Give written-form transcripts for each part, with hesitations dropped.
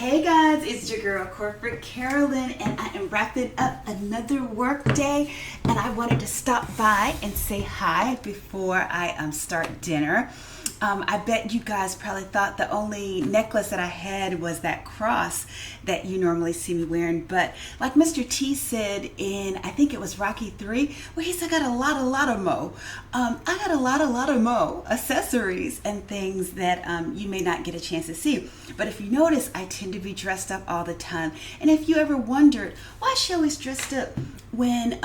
Hey guys, it's your girl Corporate Carolyn, and I am wrapping up another work day, and I wanted to stop by and say hi before I start dinner. I bet you guys probably thought the only necklace that I had was that cross that you normally see me wearing, but like Mr. T said in, I think it was Rocky 3, where he said, I got a lot of mo. I got a lot of mo accessories and things that you may not get a chance to see. But if you notice, I tend to be dressed up all the time. And if you ever wondered why she always dressed up when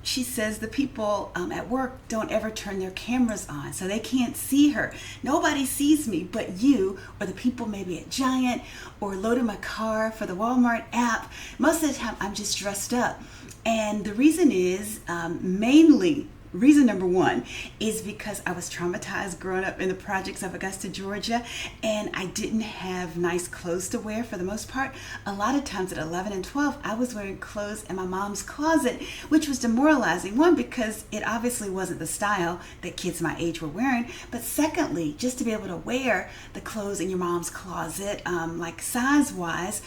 she says the people at work don't ever turn their cameras on, so they can't see her. Nobody sees me but you or the people maybe at Giant or loading my car for the Walmart app. Most of the time I'm just dressed up. And the reason is mainly reason number one is because I was traumatized growing up in the projects of Augusta, Georgia, and I didn't have nice clothes to wear for the most part. A lot of times at 11 and 12, I was wearing clothes in my mom's closet, which was demoralizing. One, because it obviously wasn't the style that kids my age were wearing, but secondly, just to be able to wear the clothes in your mom's closet, like size-wise,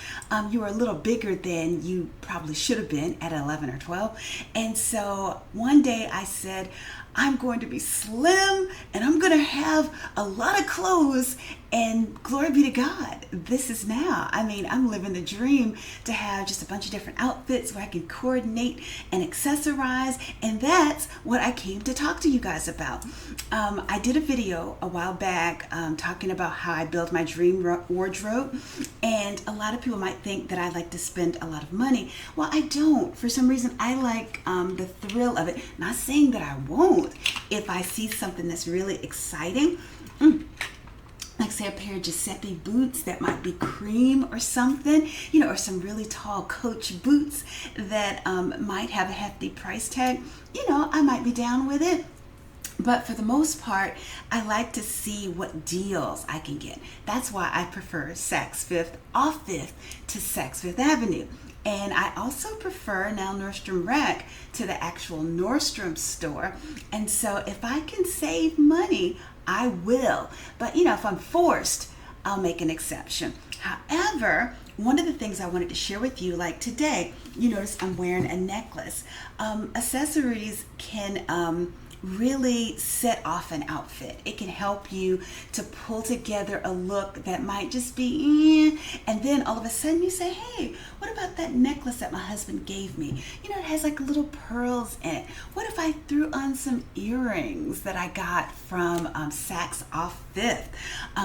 you were a little bigger than you probably should have been at 11 or 12. And so one day I said, I'm going to be slim and I'm going to have a lot of clothes, and glory be to God, this is now. I mean, I'm living the dream to have just a bunch of different outfits where I can coordinate and accessorize, and that's what I came to talk to you guys about. I did a video a while back talking about how I build my dream wardrobe, and a lot of people might think that I like to spend a lot of money. Well, I don't. For some reason, I like the thrill of it. Not saying that I won't if I see something that's really exciting. Like say a pair of Giuseppe boots that might be cream or something, or some really tall Coach boots that might have a hefty price tag, I might be down with it. But for the most part, I like to see what deals I can get. That's why I prefer Saks Fifth off Fifth to Saks Fifth Avenue. And I also prefer now Nordstrom Rack to the actual Nordstrom store. And so if I can save money, I will. But if I'm forced, I'll make an exception. However, one of the things I wanted to share with you, like today, you notice I'm wearing a necklace. Accessories can really set off an outfit. It can help you to pull together a look that might just be and then all of a sudden you say, hey, what about that necklace that my husband gave me? It has like little pearls in it. What if I threw on some earrings that I got from Saks off Fifth,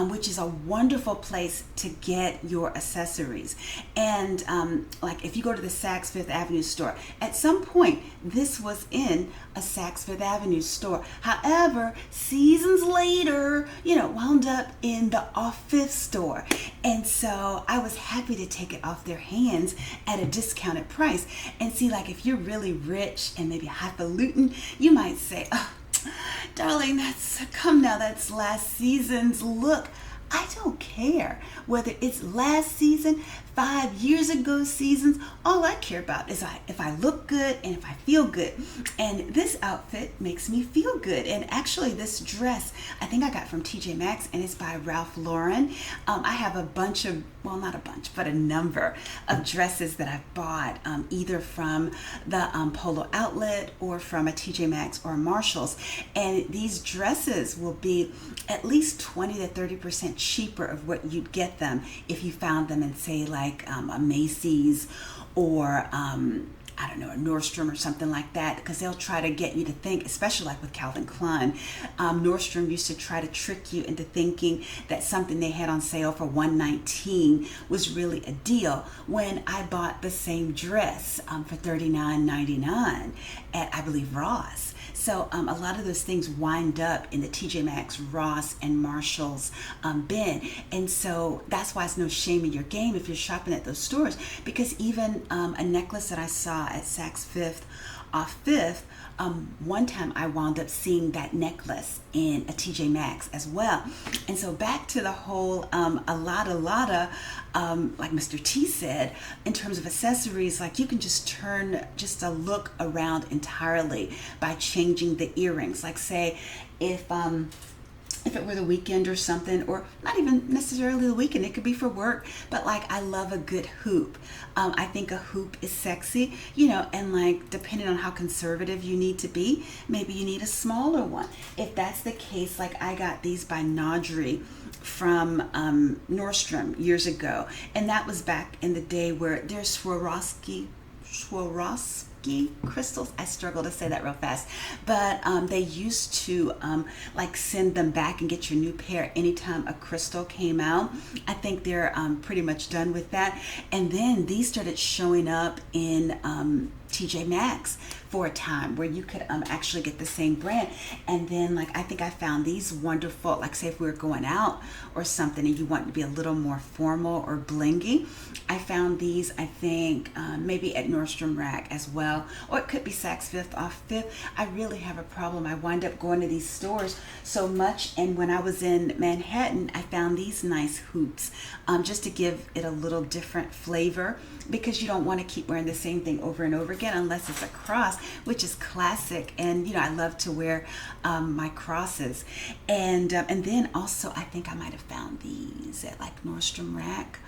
which is a wonderful place to get your accessories. And like if you go to the Saks Fifth Avenue store, at some point this was in a Saks Fifth Avenue store. However, seasons later, wound up in the off Fifth store. And so I was happy to take it off their hands at a discounted price. And see, like if you're really rich and maybe highfalutin, you might say, oh, darling, that's last season's look. I don't care whether it's last season, 5 years ago seasons. All I care about is if I look good and if I feel good. And this outfit makes me feel good. And actually this dress, I think I got from TJ Maxx, and it's by Ralph Lauren. I have a bunch of, well, not a bunch, but a number of dresses that I've bought either from the Polo Outlet or from a TJ Maxx or a Marshall's. And these dresses will be at least 20 to 30% cheaper of what you'd get them if you found them in, say, like a Macy's or I don't know, a Nordstrom or something like that, because they'll try to get you to think, especially like with Calvin Klein, Nordstrom used to try to trick you into thinking that something they had on sale for $119 was really a deal, when I bought the same dress for $39.99 at, I believe, Ross. So a lot of those things wind up in the TJ Maxx, Ross, and Marshall's bin. And so that's why it's no shame in your game if you're shopping at those stores, because even a necklace that I saw at Saks Fifth off Fifth, one time I wound up seeing that necklace in a TJ Maxx as well. And so back to the whole a lot of like Mr. T said, in terms of accessories, like you can just turn just a look around entirely by changing the earrings. Like say if if it were the weekend or something, or not even necessarily the weekend, it could be for work, but like I love a good hoop. I think a hoop is sexy, and like depending on how conservative you need to be, maybe you need a smaller one. If that's the case, like I got these by Naudry from Nordstrom years ago, and that was back in the day where there's Swarovski crystals. I struggle to say that real fast, but they used to like send them back and get your new pair anytime a crystal came out. I think they're pretty much done with that. And then these started showing up in TJ Maxx for a time where you could actually get the same brand. And then like I think I found these wonderful, like say if we were going out or something and you want to be a little more formal or blingy, I found these, I think maybe at Nordstrom Rack as well, or it could be Saks Fifth Off Fifth. I really have a problem. I wind up going to these stores so much, and when I was in Manhattan, I found these nice hoops just to give it a little different flavor, because you don't want to keep wearing the same thing over and over again unless it's a cross, which is classic. And I love to wear my crosses. And then also I think I might have found these at like Nordstrom Rack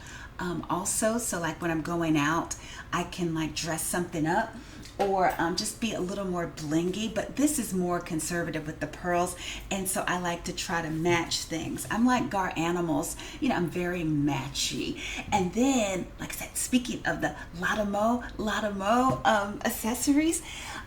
also. So like when I'm going out, I can like dress something up or just be a little more blingy, but this is more conservative with the pearls, and so I like to try to match things. I'm like Gar Animals, I'm very matchy. And then, like I said, speaking of the Latimo accessories,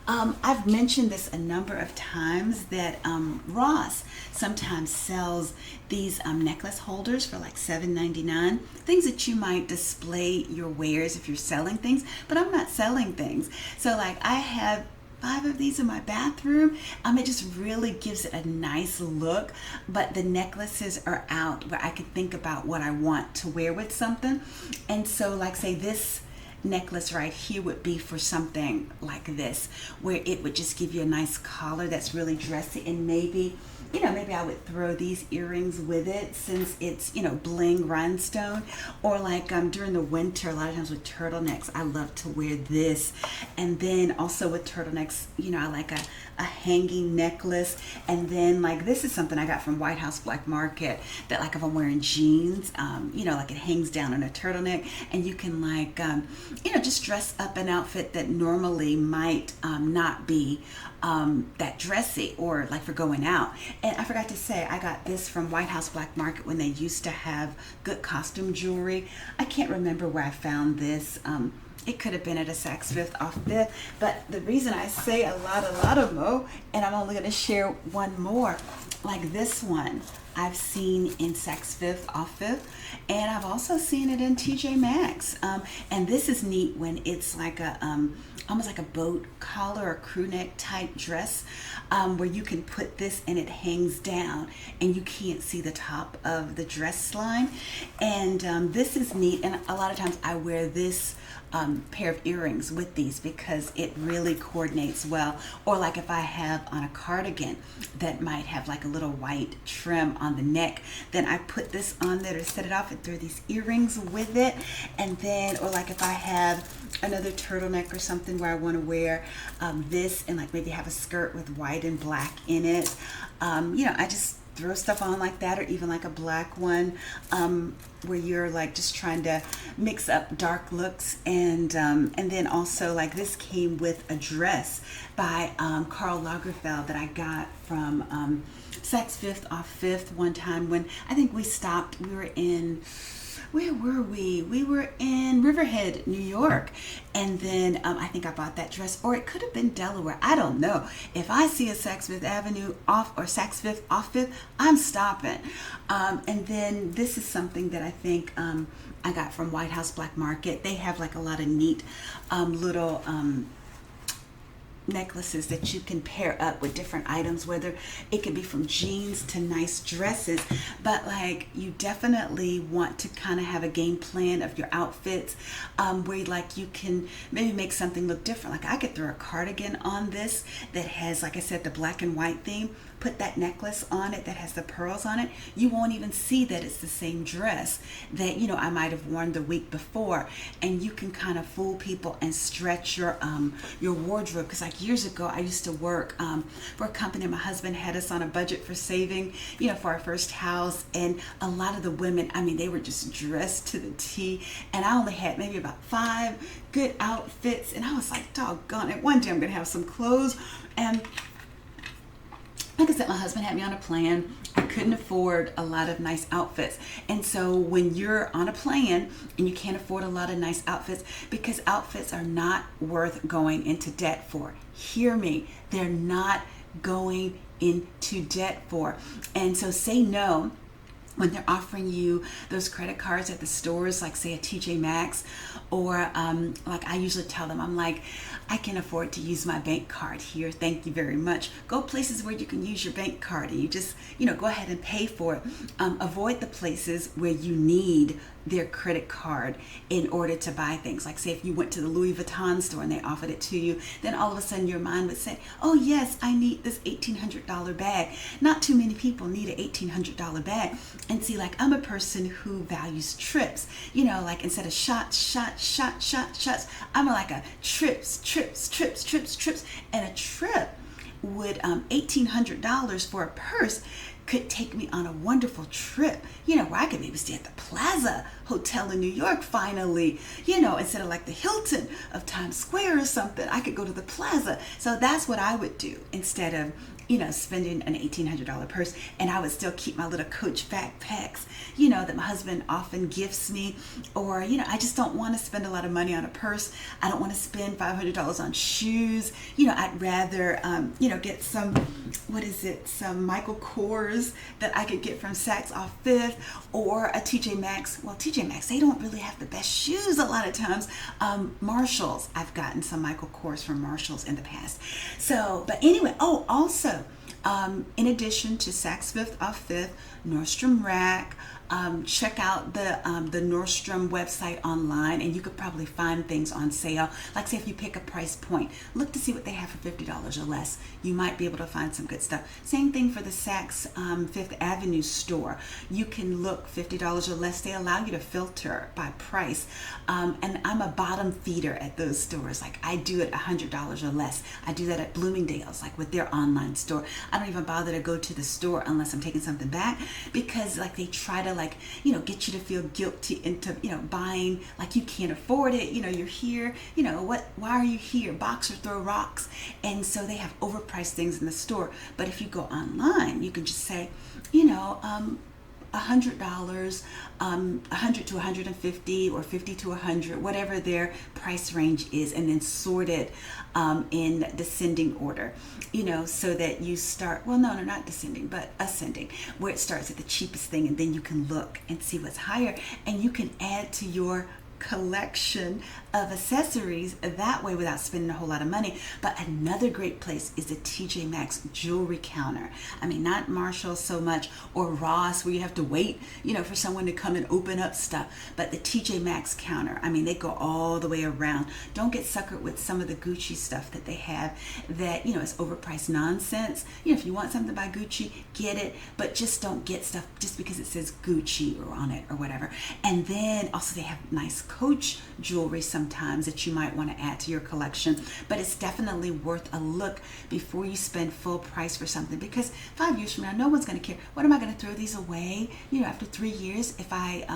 I've mentioned this a number of times that Ross sometimes sells these necklace holders for like $7.99, things that you might display your wares if you're selling things, but I'm not selling things. So like I have 5 of these in my bathroom. It just really gives it a nice look, but the necklaces are out where I can think about what I want to wear with something. And so like say this necklace right here would be for something like this, where it would just give you a nice collar that's really dressy, and maybe I would throw these earrings with it since it's bling rhinestone. Or like during the winter, a lot of times with turtlenecks, I love to wear this. And then also with turtlenecks, I like a hanging necklace. And then like this is something I got from White House Black Market, that like if I'm wearing jeans, like it hangs down on a turtleneck, and you can like just dress up an outfit that normally might not be that dressy, or like for going out. And I forgot to say, I got this from White House Black Market when they used to have good costume jewelry. I can't remember where I found this. It could have been at a Saks Fifth Off Fifth, but the reason I say a lot of mo, and I'm only going to share one more, like this one I've seen in Saks Fifth Off Fifth, and I've also seen it in TJ Maxx. And this is neat when it's like a almost like a boat collar or crew neck type dress, where you can put this and it hangs down and you can't see the top of the dress line. And this is neat, and a lot of times I wear this pair of earrings with these because it really coordinates well. Or like if I have on a cardigan that might have like a little white trim on the neck, then I put this on there to set it off and throw these earrings with it. And then, or like if I have another turtleneck or something where I want to wear this and like maybe have a skirt with white and black in it, I just throw stuff on like that, or even like a black one where you're like just trying to mix up dark looks. And then also like this came with a dress by Karl Lagerfeld that I got from Saks Fifth Off Fifth one time when I think we stopped. We were in, where were we? We were in Riverhead, New York. And then I think I bought that dress, or it could have been Delaware. I don't know. If I see a Saks Fifth Avenue off or Saks Fifth Off Fifth, I'm stopping. And then this is something that I think I got from White House Black Market. They have like a lot of neat little necklaces that you can pair up with different items, whether it could be from jeans to nice dresses. But like you definitely want to kind of have a game plan of your outfits, where like you can maybe make something look different. Like I could throw a cardigan on this that has, like I said, the black and white theme, put that necklace on it that has the pearls on it, you won't even see that it's the same dress that, you know, I might have worn the week before. And you can kind of fool people and stretch your wardrobe. Because like years ago, I used to work for a company. My husband had us on a budget for saving, you know, for our first house. And a lot of the women, I mean, they were just dressed to the T. And I only had maybe about 5 good outfits. And I was like, doggone it, one day I'm going to have some clothes. And like I said, my husband had me on a plan. I couldn't afford a lot of nice outfits. And so when you're on a plan and you can't afford a lot of nice outfits, because outfits are not worth going into debt for. Hear me, they're not going into debt for. And so say no when they're offering you those credit cards at the stores, like say a TJ Maxx, or like I usually tell them, I'm like, I can afford to use my bank card here. Thank you very much. Go places where you can use your bank card and you just, you know, go ahead and pay for it. Avoid the places where you need their credit card in order to buy things. Like say if you went to the Louis Vuitton store and they offered it to you, then all of a sudden your mind would say, oh yes, I need this $1,800 bag. Not too many people need an $1,800 bag. And see, like I'm a person who values trips, you know, like instead of shots, I'm like a trips. And a trip would $1,800 for a purse could take me on a wonderful trip, you know, where I could maybe stay at the Plaza Hotel in New York finally, you know, instead of like the Hilton of Times Square or something, I could go to the Plaza. So that's what I would do instead of, you know, spending an $1,800 purse. And I would still keep my little Coach backpacks, you know, that my husband often gifts me. Or, you know, I just don't want to spend a lot of money on a purse. I don't want to spend $500 on shoes. You know, I'd rather, you know, get some Michael Kors that I could get from Saks off Fifth, or a TJ Maxx. Well, TJ Maxx, they don't really have the best shoes a lot of times. Marshalls, I've gotten some Michael Kors from Marshalls in the past. So, but anyway, also, in addition to Saks Fifth off Fifth, Nordstrom Rack, check out the Nordstrom website online, and you could probably find things on sale. Like say if you pick a price point, look to see what they have for $50 or less. You might be able to find some good stuff. Same thing for the Saks Fifth Avenue store. You can look $50 or less. They allow you to filter by price. And I'm a bottom feeder at those stores. Like I do it $100 or less. I do that at Bloomingdale's, like with their online store. I don't even bother to go to the store unless I'm taking something back, because like they try to like, you know, get you to feel guilty into, you know, buying like you can't afford it. You know, you're here, you know, why are you here? Box or throw rocks. And so they have overpriced things in the store. But if you go online, you can just say, you know, $100, $100 to $150, or $50 to $100, whatever their price range is, and then sort it in descending order, you know, so that you start, well, no, not descending, but ascending, where it starts at the cheapest thing, and then you can look and see what's higher, and you can add to your collection of accessories that way without spending a whole lot of money. But another great place is the TJ Maxx jewelry counter. I mean, not Marshall so much, or Ross, where you have to wait, you know, for someone to come and open up stuff. But the TJ Maxx counter, I mean, they go all the way around. Don't get suckered with some of the Gucci stuff that they have that, you know, is overpriced nonsense. You know, if you want something by Gucci, get it, but just don't get stuff just because it says Gucci or on it or whatever. And then also they have nice Coach jewelry sometimes that you might want to add to your collection, but it's definitely worth a look before you spend full price for something, because 5 years from now, no one's going to care. What am I going to throw these away, you know, after 3 years if I,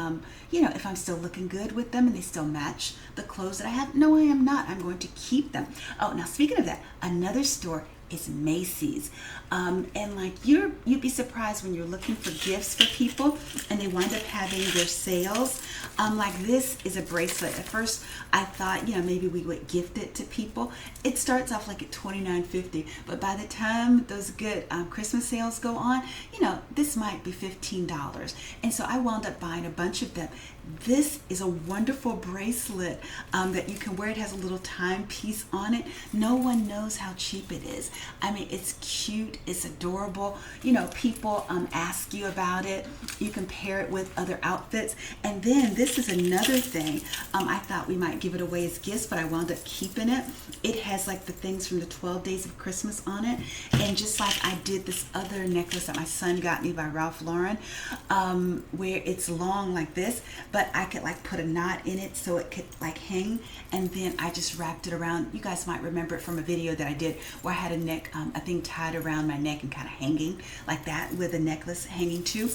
you know, if I'm still looking good with them and they still match the clothes that I have? No, I am not. I'm going to keep them. Oh, now speaking of that, another store is Macy's. And like you'd be surprised when you're looking for gifts for people and they wind up having their sales. Like this is a bracelet. At first I thought, you know, maybe we would gift it to people. It starts off like at $29.50, but by the time those good Christmas sales go on, you know, this might be $15. And so I wound up buying a bunch of them. This is a wonderful bracelet that you can wear. It has a little timepiece on it. No one knows how cheap it is. I mean, it's cute, it's adorable. You know, people ask you about it. You can pair it with other outfits. And then this is another thing. I thought we might give it away as gifts, but I wound up keeping it. It has like the things from the 12 Days of Christmas on it. And just like I did this other necklace that my son got me by Ralph Lauren, where it's long like this, but I could like put a knot in it so it could like hang, and then I just wrapped it around. You guys might remember it from a video that I did where I had a thing tied around my neck and kind of hanging like that with a necklace hanging too.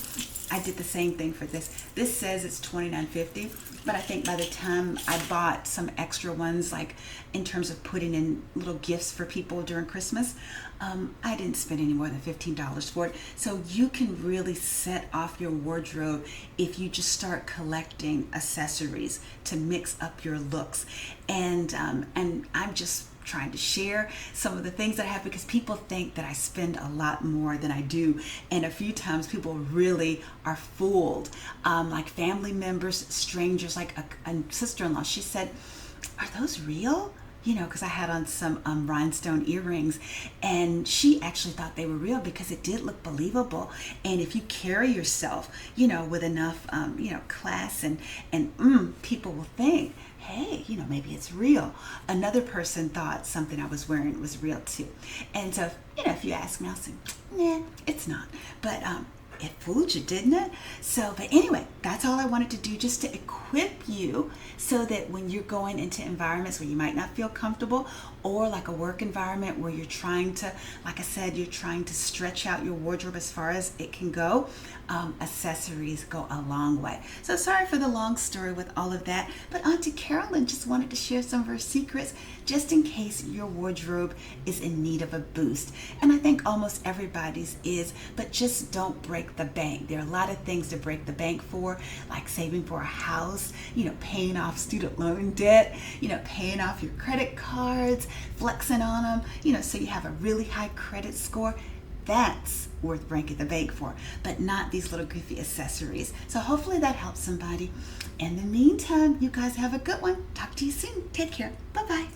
I did the same thing for this. This says it's $29.50, but I think by the time I bought some extra ones, like in terms of putting in little gifts for people during Christmas, I didn't spend any more than $15 for it. So you can really set off your wardrobe if you just start collecting accessories to mix up your looks. And I'm just trying to share some of the things that I have, because people think that I spend a lot more than I do, and a few times people really are fooled. Like family members, strangers, like a sister-in-law, she said, "Are those real?" You know, because I had on some rhinestone earrings, and she actually thought they were real because it did look believable. And if you carry yourself, you know, with enough, class and people will think, hey, you know, maybe it's real. Another person thought something I was wearing was real too. And so, you know, if you ask me, I'll say, nah, it's not. But it fooled you, didn't it? So, but anyway, that's all I wanted to do, just to equip you so that when you're going into environments where you might not feel comfortable, or like a work environment where you're trying to, like I said, you're trying to stretch out your wardrobe as far as it can go, accessories go a long way. So sorry for the long story with all of that, but Auntie Carolyn just wanted to share some of her secrets just in case your wardrobe is in need of a boost. And I think almost everybody's is, but just don't break the bank. There are a lot of things to break the bank for, like saving for a house, you know, paying off student loan debt, you know, paying off your credit cards, flexing on them, you know, so you have a really high credit score. That's worth breaking the bank for, but not these little goofy accessories. So hopefully that helps somebody. In the meantime, you guys have a good one. Talk to you soon. Take care. Bye-bye.